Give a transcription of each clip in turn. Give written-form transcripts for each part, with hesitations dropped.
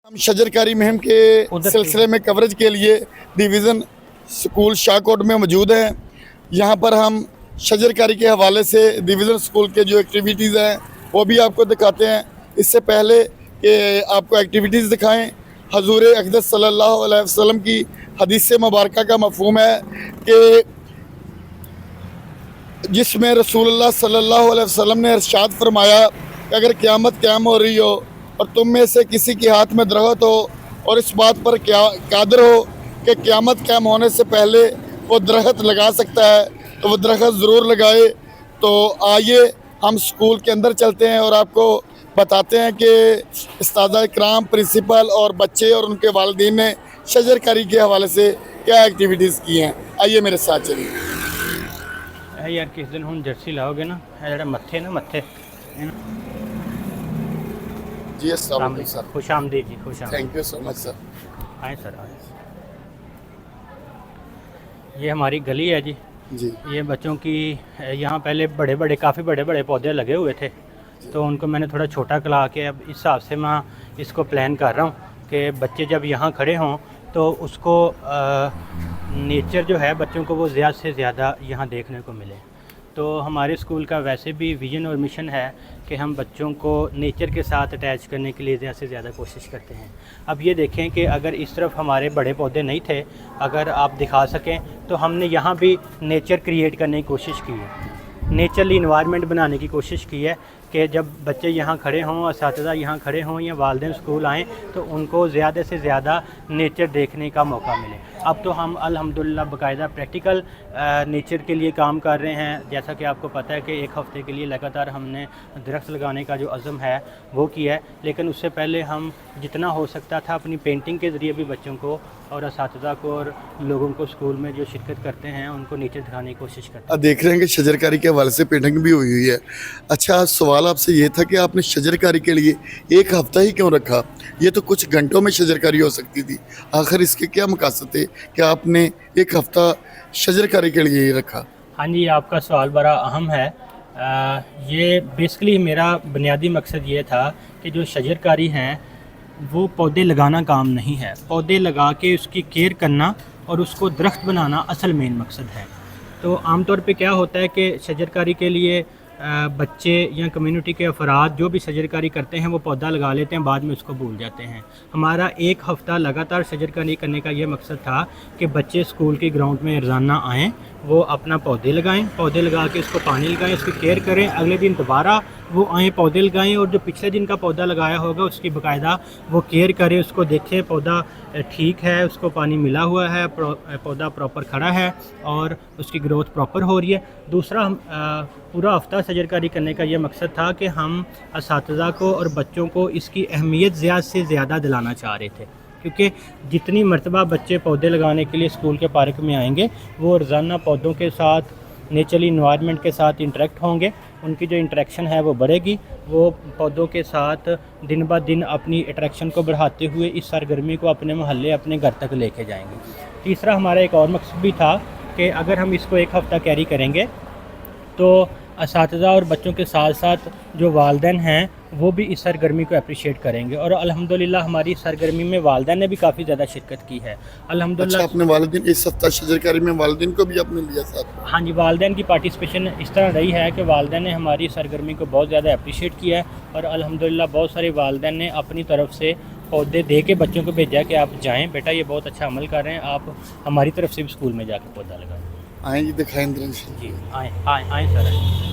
हम शजरकारी मुहिम के सिलसिले में कवरेज के लिए डिवीज़न स्कूल शाहकोट में मौजूद हैं। यहाँ पर हम शजरकारी के हवाले से डिवीज़न स्कूल के जो एक्टिविटीज़ हैं वो भी आपको दिखाते हैं। इससे पहले कि आपको एक्टिविटीज़ दिखाएं, हजूर अक़दस सल्लल्लाहु अलैहि वसल्लम की हदीस मुबारका का मफ़हूम है कि जिसमें रसूलुल्लाह सल्लल्लाहु अलैहि वसल्लम ने इरशाद फरमाया कि अगर क़यामत क़याम हो रही हो और तुम में से किसी के हाथ में दरख्त हो और इस बात पर क्या कादिर हो कि क़यामत क़याम होने से पहले वो दरख्त लगा सकता है तो वो दरख्त ज़रूर लगाए। तो आइए हम स्कूल के अंदर चलते हैं और आपको बताते हैं कि उस्ताद इकराम, प्रिंसिपल और बच्चे और उनके वालिदैन ने शजरकारी के हवाले से क्या एक्टिविटीज़ की हैं। आइए मेरे साथ चलिए। यार किस दिन हम जर्सी लाओगे ना, जरा मत्थे ना मत्थे जी अस्सलाम वालेकुम सर। खुश आमदीद जी, खुश आमदीद। Thank you so much sir. आए सर आए। ये हमारी गली है जी। जी ये बच्चों की यहाँ पहले काफ़ी बड़े बड़े पौधे लगे हुए थे, तो उनको मैंने थोड़ा छोटा करा के अब इस हिसाब से मैं इसको प्लान कर रहा हूँ कि बच्चे जब यहाँ खड़े हों तो उसको नेचर जो है बच्चों को वो ज़्यादा से ज़्यादा यहाँ देखने को मिले। तो हमारे स्कूल का वैसे भी विज़न और मिशन है कि हम बच्चों को नेचर के साथ अटैच करने के लिए ज़्यादा से ज़्यादा कोशिश करते हैं। अब ये देखें कि अगर इस तरफ हमारे बड़े पौधे नहीं थे, अगर आप दिखा सकें तो हमने यहाँ भी नेचर क्रिएट करने की कोशिश की है, नेचुरली इन्वायरमेंट बनाने की कोशिश की है कि जब बच्चे यहाँ खड़े हों, असातिज़ा यहाँ खड़े हों या वालिदैन स्कूल आएँ तो उनको ज़्यादा से ज़्यादा नेचर देखने का मौका मिले। अब तो हम अल्हम्दुलिल्लाह बाकायदा प्रैक्टिकल नेचर के लिए काम कर रहे हैं। जैसा कि आपको पता है कि एक हफ़्ते के लिए लगातार हमने दरख्त लगाने का जो अज़म है वो किया है, लेकिन उससे पहले हम जितना हो सकता था अपनी पेंटिंग के ज़रिए भी बच्चों को और असातिज़ा को और लोगों को स्कूल में जो शिरकत करते हैं उनको नेचर दिखाने की कोशिश करते हैं। देख रहे हैं कि शजरकारी के हवाले से पेंटिंग भी हुई है। अच्छा, सवाल आपसे ये था कि आपने शजरकारी के लिए एक हफ़्ता ही क्यों रखा? ये तो कुछ घंटों में शजरकारी हो सकती थी। आखिर इसके क्या मकसद थे कि आपने एक हफ़्ता शजरकारी के लिए ही रखा? हाँ जी, आपका सवाल बड़ा अहम है। ये बेसिकली मेरा बुनियादी मकसद ये था कि जो शजरकारी हैं वो पौधे लगाना काम नहीं है, पौधे लगा के उसकी केयर करना और उसको दरख्त बनाना असल मेन मकसद है। तो आमतौर पे क्या होता है कि शजरकारी के लिए बच्चे या कम्युनिटी के अफराद जो भी शजरकारी करते हैं वो पौधा लगा लेते हैं, बाद में उसको भूल जाते हैं। हमारा एक हफ़्ता लगातार शजरकारी करने का ये मकसद था कि बच्चे स्कूल के ग्राउंड में रोज़ाना आएँ, वो अपना पौधे लगाएं, पौधे लगा के उसको पानी लगाएं, उसकी केयर करें, अगले दिन दोबारा वो आएँ पौधे लगाएं और जो पिछले दिन का पौधा लगाया होगा उसकी बाकायदा वो केयर करें, उसको देखें पौधा ठीक है, उसको पानी मिला हुआ है, पौधा प्रॉपर खड़ा है और उसकी ग्रोथ प्रॉपर हो रही है। दूसरा, हम पूरा हफ़्ता शजरकारी करने का ये मकसद था कि हम असातिज़ा को और बच्चों को इसकी अहमियत ज़्यादा से ज़्यादा दिलाना चाह रहे थे, क्योंकि जितनी मरतबा बच्चे पौधे लगाने के लिए स्कूल के पार्क में आएंगे वो रोज़ाना पौधों के साथ, नेचुरली इन्वायरमेंट के साथ इंटरेक्ट होंगे, उनकी जो इंटरेक्शन है वो बढ़ेगी, वो पौधों के साथ दिन ब दिन अपनी अट्रैक्शन को बढ़ाते हुए इस सरगर्मी को अपने मोहल्ले, अपने घर तक लेके जाएंगे। तीसरा, हमारा एक और मकसद भी था कि अगर हम इसको एक हफ़्ता कैरी करेंगे तो असातिज़ा और बच्चों के साथ साथ जो वालिदैन हैं वो भी इस सरगर्मी को अप्रिशिएट करेंगे और अल्हम्दुलिल्लाह हमारी सरगर्मी में वालिदैन ने भी काफ़ी ज़्यादा शिरकत की है अल्हम्दुलिल्लाह। अच्छा, अपने वालिदैन इस हफ्ता शजरकारी में वालिदैन को भी आपने लिया साथ? हाँ जी, वालिदैन की पार्टिसिपेशन इस तरह रही है कि वालिदैन ने हमारी सरगर्मी को बहुत ज़्यादा अप्रिशिएट किया है और अल्हम्दुलिल्लाह बहुत सारे वालिदैन ने अपनी तरफ से पौधे दे के बच्चों को भेजा कि आप जाएँ बेटा, ये बहुत अच्छा अमल कर रहे हैं, आप हमारी तरफ से भी स्कूल में जाकर पौधा लगाएँ। आए जी, दिखाएं जी, आए आए आए सर आए।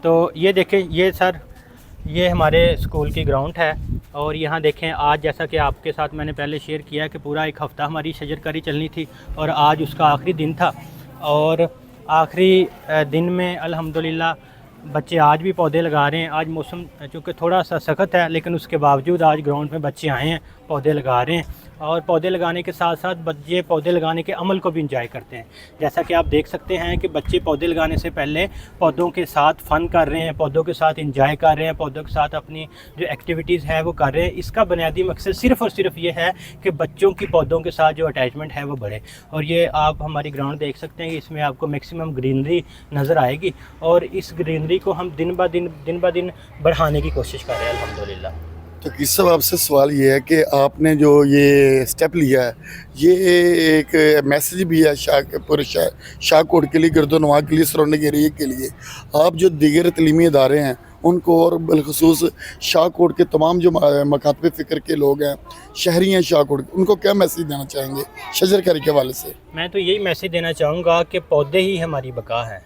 तो ये देखें, ये सर ये हमारे स्कूल की ग्राउंड है और यहाँ देखें आज जैसा कि आपके साथ मैंने पहले शेयर किया कि पूरा एक हफ़्ता हमारी शजरकारी चलनी थी और आज उसका आखिरी दिन था और आखिरी दिन में अल्हम्दुलिल्लाह बच्चे आज भी पौधे लगा रहे हैं। आज मौसम चूँकि थोड़ा सा सख्त है लेकिन उसके बावजूद आज ग्राउंड में बच्चे आए हैं, पौधे लगा रहे हैं और पौधे लगाने के साथ साथ बच्चे पौधे लगाने के अमल को भी इंजॉय करते हैं। जैसा कि आप देख सकते हैं कि बच्चे पौधे लगाने से पहले पौधों के साथ फ़न कर रहे हैं, पौधों के साथ इंजॉय कर रहे हैं, पौधों के साथ अपनी जो एक्टिविटीज़ है वो कर रहे हैं। इसका बुनियादी मकसद सिर्फ़ और सिर्फ ये है कि बच्चों की पौधों के साथ जो अटैचमेंट है वो बढ़े। और ये आप हमारी ग्राउंड देख सकते हैं कि इसमें आपको मैक्सिमम ग्रीनरी नज़र आएगी और इस ग्रीनरी को हम दिन ब दिन बढ़ाने की कोशिश कर रहे हैं अल्हम्दुलिल्लाह। तो किस साहब आपसे सवाल ये है कि आपने जो ये स्टेप लिया है, ये एक मैसेज भी है पूरे शाहकोट के लिए, गर्दोनवा के लिए, सराउंडिंग एरिया के लिए। आप जो दीगर तलीमी इदारे हैं उनको और बिलखसूस शाहकोट के तमाम जो मकातब फ़िक्र के लोग हैं, शहरी हैं शाहकोट, उनको क्या मैसेज देना चाहेंगे शजरकारी के हवाले से? मैं तो यही मैसेज देना चाहूँगा कि पौधे ही हमारी बका है,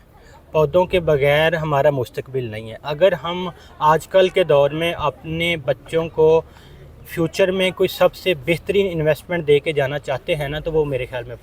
पौधों के बगैर हमारा मुस्तकबिल नहीं है। अगर हम आजकल के दौर में अपने बच्चों को फ्यूचर में कोई सबसे बेहतरीन इन्वेस्टमेंट दे के जाना चाहते हैं ना, तो वो मेरे ख्याल में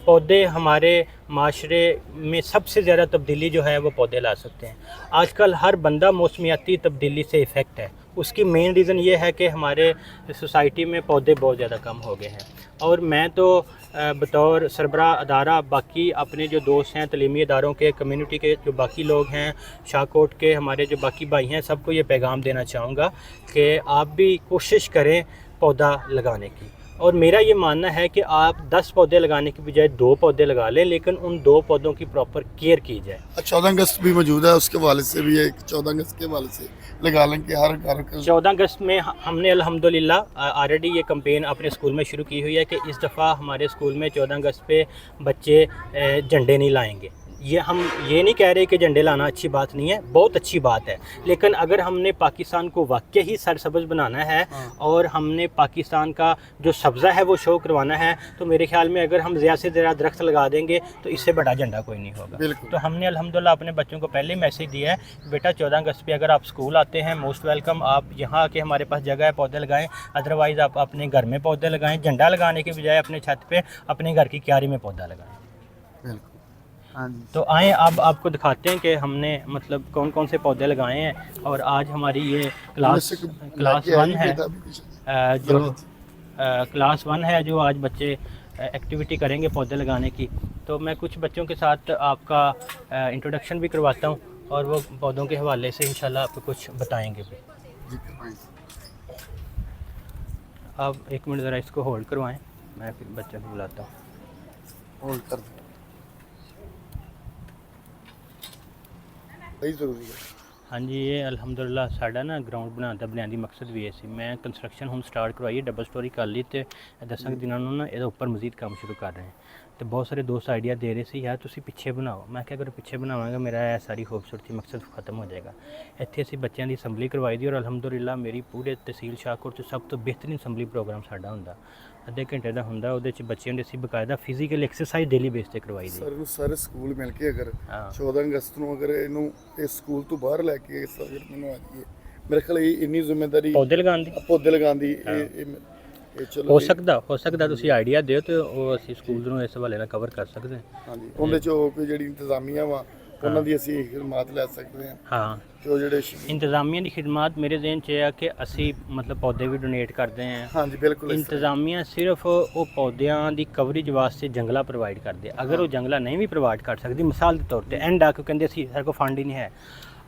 पौधे हमारे माशरे में सबसे ज़्यादा तब्दीली जो है वो पौधे ला सकते हैं। आजकल हर बंदा मौसमियाती तब्दीली से इफ़ेक्ट है। उसकी मेन रीज़न ये है कि हमारे सोसाइटी में पौधे बहुत ज़्यादा कम हो गए हैं। और मैं तो बतौर सरबराह अदारा बाकी अपने जो दोस्त हैं तलीमी इदारों के, कम्युनिटी के जो बाकी लोग हैं, शाहकोट के हमारे जो बाकी भाई हैं, सबको ये पैगाम देना चाहूँगा कि आप भी कोशिश करें पौधा लगाने की। और मेरा ये मानना है कि आप 10 पौधे लगाने की बजाय 2 पौधे लगा लें, लेकिन उन 2 पौधों की प्रॉपर केयर की जाए। 14 अगस्त भी मौजूद है, उसके हवाले से भी एक 14 अगस्त के हवाले से लगा लें कि हर घर का 14 अगस्त में हमने अल्हम्दुलिल्लाह ऑलरेडी ये कैंपेन अपने स्कूल में शुरू की हुई है कि इस दफ़ा हमारे स्कूल में 14 अगस्त पे बच्चे झंडे नहीं लाएंगे। ये हम ये नहीं कह रहे कि झंडे लाना अच्छी बात नहीं है, बहुत अच्छी बात है, लेकिन अगर हमने पाकिस्तान को वाकई ही सरसब्ज़ बनाना है और हमने पाकिस्तान का जो सब्ज़ा है वो शो करवाना है, तो मेरे ख्याल में अगर हम ज़्यादा से ज़्यादा दरख्त लगा देंगे तो इससे बड़ा झंडा कोई नहीं होगा। तो हमने अल्हम्दुलिल्लाह अपने बच्चों को पहले मैसेज दिया है, बेटा 14 अगस्त पे अगर आप स्कूल आते हैं, मोस्ट वेलकम, आप यहाँ आके हमारे पास जगह है, पौधे लगाएं, अदरवाइज़ आप अपने घर में पौधे लगाएं। झंडा लगाने के बजाय अपने छत पे अपने घर की क्यारी में पौधा लगाएं। तो आए अब आपको दिखाते हैं कि हमने मतलब कौन कौन से पौधे लगाए हैं। और आज हमारी ये क्लास 1 है, जो क्लास 1 है, जो आज बच्चे एक्टिविटी करेंगे पौधे लगाने की। तो मैं कुछ बच्चों के साथ आपका इंट्रोडक्शन भी करवाता हूँ और वो पौधों के हवाले से इंशाल्लाह आपको कुछ बताएंगे भी। अब 1 मिनट ज़रा इसको होल्ड करवाएं, मैं फिर बच्चों को बुलाता हूँ। होल्ड कर दो, सही ज़रूरी है। हाँ जी, ये अल्हम्दुलिल्लाह साडा ना ग्राउंड बनाने का बुनियादी मकसद भी है। मैं कंस्ट्रक्शन हम स्टार्ट करवाई, डबल स्टोरी कर ली, तो 10 दिनों ना ये ऊपर मजीद काम शुरू कर रहे हैं। तो बहुत सारे दोस्त आइडिया दे रहे थे, यार तुसी पिछे बनाओ। मैं क्या अगर पिछे बनावांगा मेरा सारी खूबसूरती मकसद खत्म हो जाएगा। इत्थे असीं बच्चों की असैम्बली करवाई दी और अल्हम्दुलिल्लाह मेरी पूरे तहसील शाहकोट सब तो बेहतरीन असैम्बली प्रोग्राम साडा हुंदा, अद्धे घंटे का हुंदा। उहदे च बच्चों ने असीं बकायदा फिजिकल एक्सरसाइज डेली बेस ते करवाई दी। सर सारे स्कूल मिल के अगर 14 अगस्त ਨੂੰ अगर ਇਹਨੂੰ ਇਸ ਸਕੂਲ ਤੋਂ ਬਾਹਰ ਲੈ ਕੇ ਇਸ ਅਗਰ ਮੈਨੂੰ ਆ ਜਾਈਏ, ਮੇਰੇ ਖਿਆਲ ਇਹ ਇੰਨੀ ਜ਼ਿੰਮੇਵਾਰੀ ਪੌਦੇ ਲਗਾਉਣ ਦੀ ਚਲੋ ਹੋ ਸਕਦਾ ਤੁਸੀਂ ਆਈਡੀਆ ਦਿਓ ਤੇ ਉਹ ਅਸੀਂ ਸਕੂਲ ਨੂੰ ਇਸ ਹਵਾਲੇ ਨਾਲ ਕਵਰ ਕਰ ਸਕਦੇ ਹਾਂ। ਹਾਂਜੀ, ਉਹਦੇ ਚ ਕੋਈ ਜਿਹੜੀ ਇੰਤਜ਼ਾਮੀਆ ਵਾ ਉਹਨਾਂ ਦੀ ਅਸੀਂ ਖਿਦਮਤ ਲੈ ਸਕਦੇ ਹਾਂ। ਹਾਂ, ਜੋ ਜਿਹੜੇ इंतज़ामिया की खिदमत मेरे जहन च है कि असी मतलब पौधे भी डोनेट करते हैं। हाँ जी, बिल्कुल। इंतज़ामिया सिर्फ वो पौधों की कवरेज वास्ते जंगला प्रोवाइड करते। अगर वो जंगला नहीं भी प्रोवाइड कर सकती, मिसाल के तौर पर एंड आके कहते असी सारे को फंड ही नहीं है,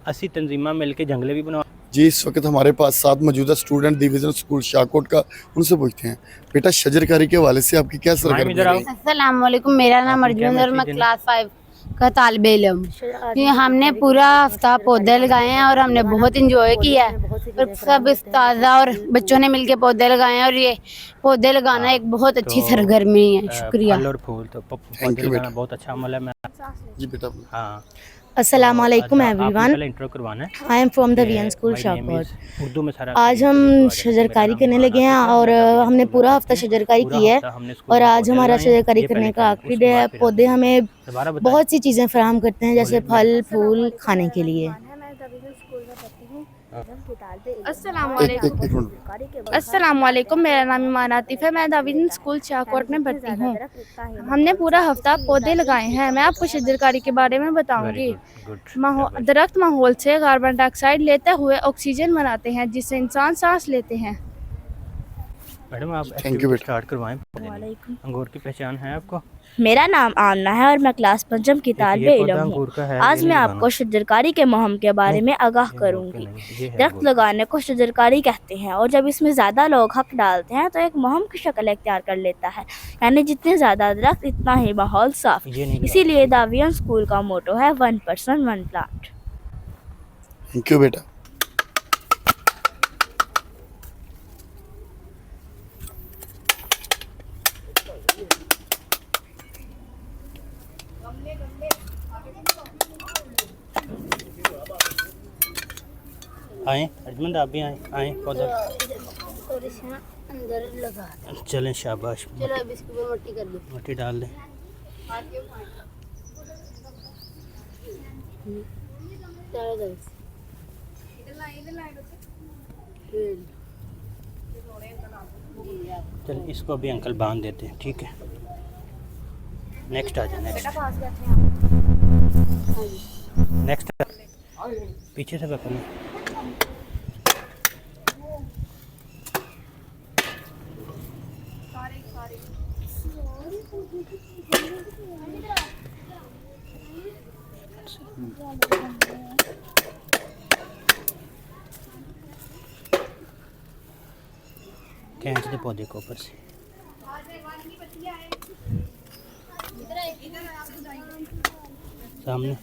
असी तंजीमां मिल के जंगले भी बना। जी, इस वक्त हमारे पास साथ मौजूदा स्टूडेंट डिवीज़न स्कूल शाहकोट का, उनसे पूछते हैं बेटा शजरकारी के हवाले से आपकी क्या सरगर्मी रही? अस्सलाम वालेकुम, मेरा नाम अर्जुन और मैं क्लास 5 का तालिबे इल्म। हमने पूरा हफ्ता पौधे लगाए हैं और हमने बहुत इंजॉय किया है और सब उस्तादा और बच्चों ने मिलके पौधे लगाए हैं और ये पौधे लगाना एक बहुत अच्छी सरगर्मी है। शुक्रिया। फल और फूल तो पौधे लगाना बहुत अच्छा अमल है। मैं जी बेटा। हाँ, अस्सलाम वालेकुम एवरीवन, इंट्रो करवाना है। I am from the VN school Shahkot. Urdu में सारा आज हम शजरकारी करने लगे हैं और हमने पूरा हफ्ता शजरकारी की है और आज हमारा शजरकारी करने का आखिरी डे है। पौधे हमें बहुत सी चीज़ें फराहम करते हैं, जैसे फल फूल खाने के लिए। अस्सलाम वालेकुम, मेरा नाम ईमान आतिफ है, मैं दाविन स्कूल शाहकोट में पढ़ती हूँ। हमने पूरा हफ्ता पौधे लगाए हैं। मैं आपको शजरकारी के बारे में बताऊंगी। दरख्त माहौल से कार्बन डाइऑक्साइड लेते हुए ऑक्सीजन बनाते हैं, जिससे इंसान सांस लेते हैं। मैडम आप Thank you, बेटा। स्टार्ट करवाएं। अंगूर की पहचान है आपको? मेरा नाम आमना है और मैं क्लास पंचम की तालिबे पौधा इल्म अंगूर का हूँ। है, आज ये मैं नहीं आपको शजरकारी के मुहिम के बारे में आगाह ये अंगूर का करूंगी। नहीं, ये है दरख्त अंगूर का। लगाने को शजरकारी कहते हैं और जब इसमें ज़्यादा लोग हक डालते हैं तो एक मुहिम की शक्ल इख्तियार कर लेता है, यानी जितने ज़्यादा दरख्त इतना ही माहौल साफ। ये नहीं इसीलिए दावियन स्कूल का मोटो है 1 person 1 plant। थैंक यू बेटा। आए अजमंद आप भी आए पौधा अंदर लगा चलें शाबाश। चलो अब इसके ऊपर मट्टी कर दो। मट्टी डाल दें। चल इसको अभी अंकल बांध देते हैं, ठीक है। नेक्स्ट आ जाए, नेक्स्ट पीछे से पकड़ना। खींच दे पौधे को ऊपर से। सामने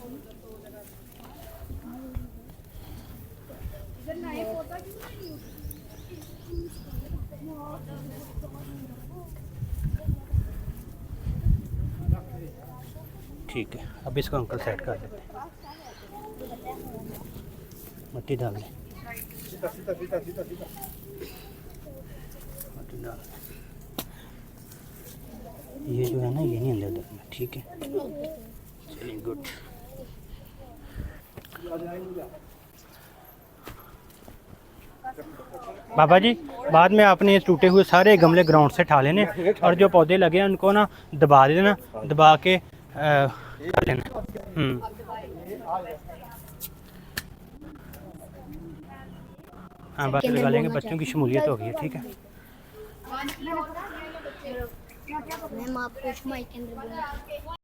ठीक है। अब इसको अंकल सेट कर देते हैं। मट्टी डाल दें, मट्टी डाल दें। ये जो है ना, ये नहीं अंदर देखना, ठीक है। चलिए गुड। बाबा जी बाद में आपने ये टूटे हुए सारे गमले ग्राउंड से उठा लेने और जो पौधे लगे हैं उनको ना दबा देना, दबा के कर लेना। हाँ बस लगा लेंगे, बच्चों की शमूलियत हो गई है, ठीक है। मैम आपको माइक के अंदर बोलना